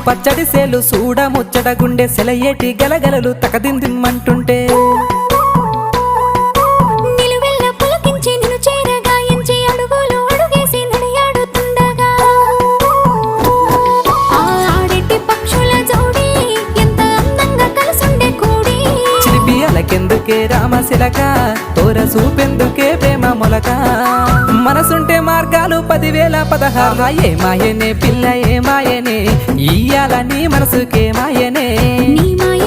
పచ్చడి సేలు సూడ ముచ్చట గుండె సెలయేటి గలగలలు తకదిందిమ్మంటుంటే నిలువెల్ల పులకించి నిన్ను చేరగా ఎంచి అడుగులు అడుగేసి నడియాడుతుండగా ఆడెట్టి పక్షుల జోడి ఎంత అందంగా కలుసుండే కూడి చిలిపియలకెందుకే రామశిలక తోర సూపెందుకే ప్రేమ మొలక మనసుంటే మార్గాలు 10,016 ఏమాయనే పిల్ల ఏమాయనే ఇయ్యాల నీ మనసుకే మాయనే నీ మాయ